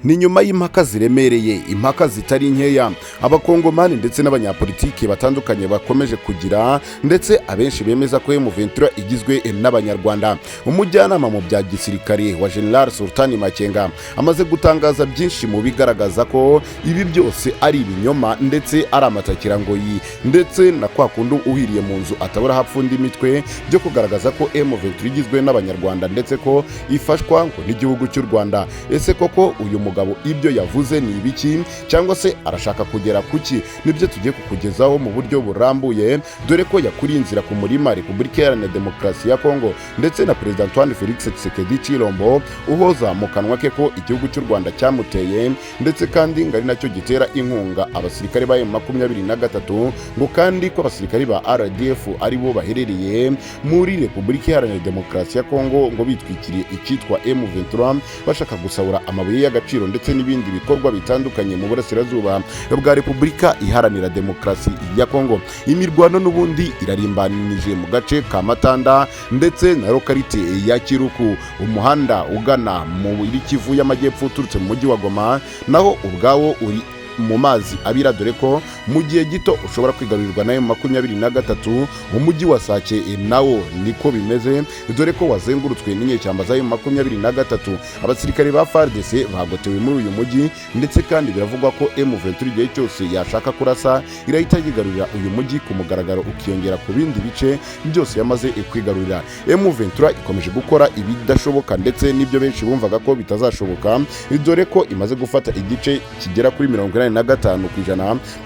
ni nyuma y'impaka ziremereye, impaka zitari nkeya abakongomani ndetse n'abanyapolitiki batandukanye bakomeje kugira, ndetse abenshi bemeza ko M23 igizwe n'abanyarwanda. Umujyanama mu bya gisirikare wa General Sultani Makenga amaze gutangaza byinshi mu bigaragaza ko ibi byose ari ibinyoma ndetse ari amatakirangoyi, ndetse na kwa kundi uhiriye mu nzu atabura hapfunda imitwe byo kugaragaza ko M23 igizwe n'abanyarwanda ndetse ko ifashwa ngo n'igihugu cy'u Rwanda. Ese koko uyu mugabo ibyo yavuze ni ibiki, cyangwa se arashaka kugera kuki? Nibyo tugiye kukugezaho mu buryo burambuye, dore ko yakuriye inzira ku murima Repubulika Iharanira Demokarasi ya Kongo ndetse na Perezida Antoine Felix Tshisekedi Tshilombo uhoza mu kanwa ke ko igihugu cy'u Rwanda cyamuteye, ndetse kandi ngari nacyo gitera inkunga abasirikare ba M23, ngo kandi ko abasirikare ba RDF ari bo baherereye muri Repubulika Iharanira Demokarasi ya Kongo, ngo bitwikiriye icyitwa M23 bashaka gusahura amabuye y'agaciro ndetse n'ibindi bikorwa bitandukanye mu burasirazuba bwa Repubulika Iharanira Demokarasi ya Kongo. Imirwano n'ubundi irarimbanije mu gace ka Matanda ndetse na lokalite ya Kiruku, umuhanda ugana mu Kivu y'Amajyepfo uturutse mu mujyi wa Goma naho ubwawo uri mu mazi abira, dore ko mu gihe gito ushobora kwigarurirwa na M23. Umujyi wa Sake nawo niko bimeze, dore ko wazengurutswe n'inyeshyamba za M23. Abasirikare ba FARDC bagotewe muri uyu mujyi, ndetse kandi biravugwa ko M23 igihe cyose yashaka kurasa irahita yigarurira uyu mujyi ku mugaragaro, ukiyongera ku bindi bice byose yamaze kwigarurira. M23 ikomeje gukora ibidashoboka ndetse n'ibyo benshi bumvaga ko bitazashoboka, dore ko imaze gufata igice kigera kuri 95%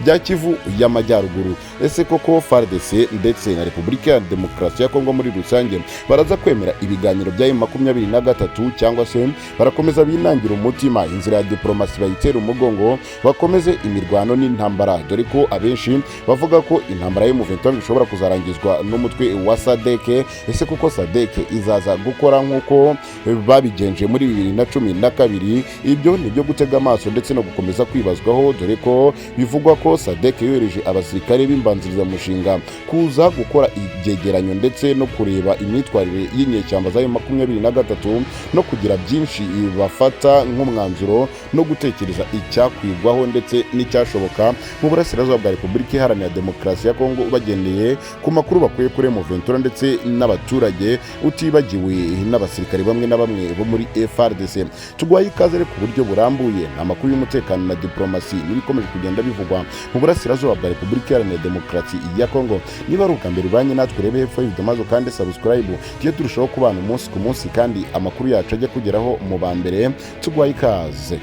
bya Kivu y'Amajyaruguru. Ese koko FARDC ndetse na Repubulika ya Demokarasi ya Kongo muri rusange baraza kwemera ibiganiro bya M23, cyangwa se barakomeza binangira umutima inzira ya diplomasi bayitera umugongo bakomeze imirwano n'intambara, dore ko abenshi bavuga ko intambara ya M23 ishobora kuzarangizwa n'umutwe wa SADC. Ese koko SADC izaza gukora nk'uko babigenje muri 2012? Ibyo ni byo gutega amaso ndetse no gukomeza kwibazwaho, dore ko bivugwa ko SADC yohereje abasirikare b'imbanzirizamushinga kuza gukora ibyegeranyo ndetse no kureba imyitwarire y'inyeshyamba za M23 no kugira byinshi bafata nk'umwanzuro no gutekereza icyakwigwaho ndetse n'icyashoboka mu burasirazuba bwa Repubulika Iharanira Demokarasi ya Kongo, bagendeye ku makuru bakuye kuri M23 ndetse n'abaturage, utibagiwe n'abasirikare bamwe na bamwe bo muri FARDC. Tugwaye ikaze ku buryo burambuye amakuru y'umutekano na diplomasi n'ibikomeje kugenda bivugwa mu burasirazuba bwa Repubulika Iharanira Demokarasi ya Kongo. Niba ari ubwa mbere ubanye natwe, rebe hepfo y'ibyo maze kandi subscribe, tujye turushaho kubana umunsi ku munsi kandi amakuru yacu ajya kugeraho mu ba mbere. Tugwaye ikaze.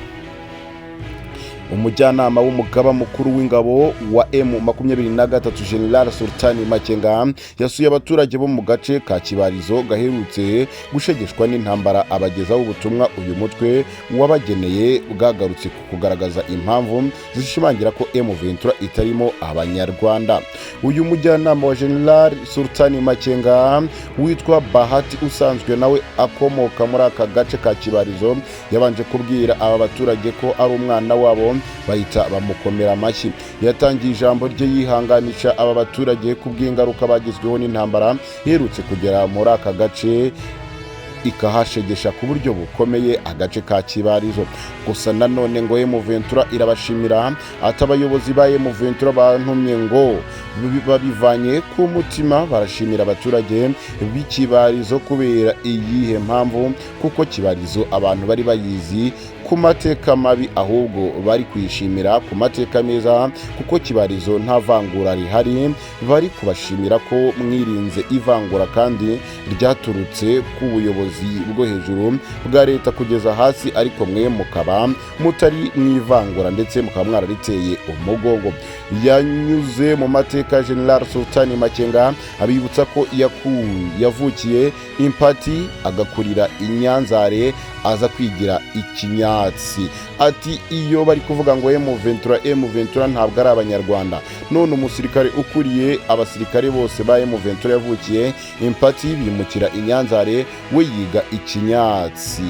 Umujyanama w'umugaba mukuru w'ingabo wa M23 General Sultani Makenga yasuye abaturage bo mu gace ka Kibarizo gaherutse gushegeshwa n'intambara, abagezaho ubutumwa uyu mutwe wabageneye bwagarutse ku kugaragaza impamvu zishimangira ko M23 itarimo abanyarwanda. Uyu mujyanama wa General Sultani Makenga witwa Bahati, usanzwe nawe akomoka muri aka gace ka Kibarizo, yabanje kubwira aba baturage ko ari umwana wabo, bahita bamukomera amashyi. Yatangiye ijambo rye yihanganisha aba baturage ku bw'ingaruka bagizweho n'intambara iherutse kugera muri aka gace ikahashegesha ku buryo bukomeye agace ka Kibarizo. Gusa nanone ngo M23 irabashimira, ati abayobozi ba M23 bantumye ngo babivanye ku mutima barashimira abaturage b'Ikibarizo kubera iyihe mpamvu, kuko Kibarizo abantu bari bayizi ku mateka mabi, ahubwo bari kwishimira ku mateka meza, kuko Kibarizo nta vangura rihari. Bari kubashimira ko mwirinze ivangura kandi ryaturutse ku buyobozi bwo hejuru bwa leta kugeza hasi, ariko mwe mukaba mutari mwivangura ndetse mukaba mwarariteye umugongo. Yanyuze mu mateka General Sultani Makenga abibutsa ko yavukiye Impati agakurira Inyanzare aza kwigira Ikinyatsi. Ati iyo bari kuvuga ngo M23 ntabwo ari abanyarwanda, none umusirikare ukuriye abasirikare bose ba M23 yavukiye Impati bimukira Inyanzare, we yiga Ikinyatsi.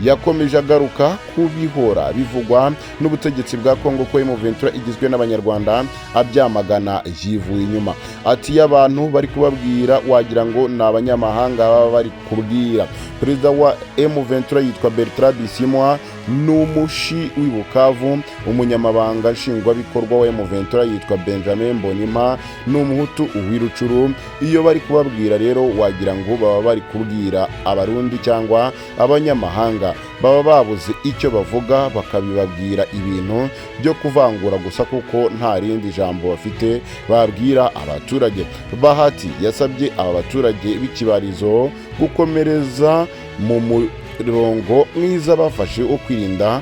yakomeje agaruka kubihora bivugwa n'ubutegetsi bwa Kongo ko M23 igizwe n'abanyarwanda abyamagana yivuye inyuma. Ati y'abantu bari kubabwira wagira ngo ni abanyamahanga baba bari kubwira. Perezida wa M23 yitwa Bertrand Bisimwa n'umushi w'Ibukavu, umunyamabanga nshingwabikorwa wa M23 yitwa Benjamin Mbonimpa n'umuhutu w'irucuru. Iyo bari kubabwira rero wagira ngo baba bari kubwira abarundi cyangwa abanyamahanga, baba babuze icyo bavuga bakabibabwira ibintu byo kuvangura gusa kuko nta rindi jambo bafite babwira abaturage. Bahati yasabye aba baturage b'ikibarizo gukomereza mu murongo mwiza bafashe wo kwirinda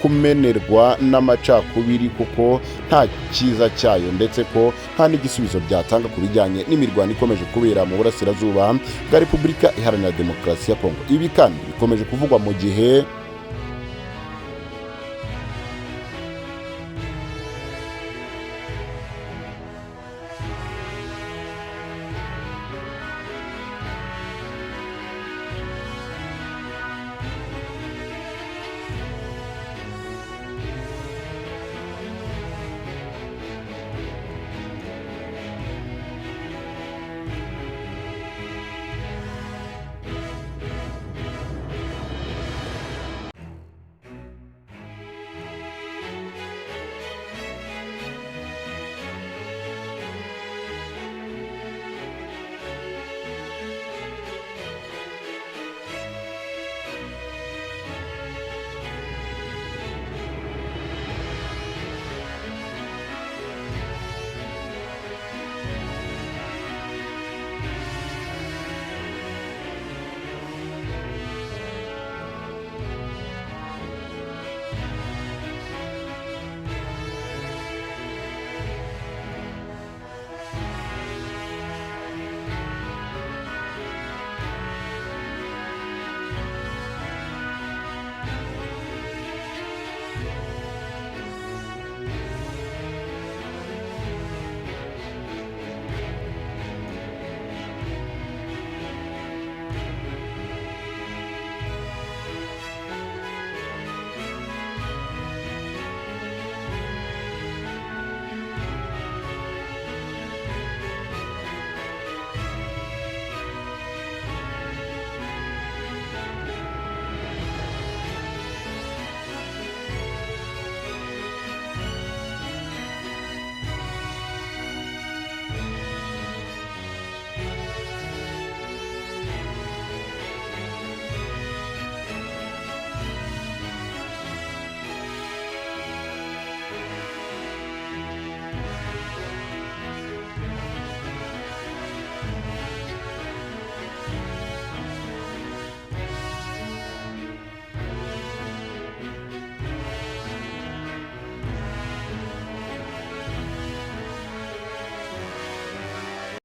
kumenerwa n'amacakubiri kuko nta cyiza cyayo, ndetse ko nta n'igisubizo byatanga ku bijyanye n'imirwano ikomeje kubera mu burasirazuba bwa Repubulika Iharanira Demokarasi ya Kongo. Ibi kandi bikomeje kuvugwa mu gihe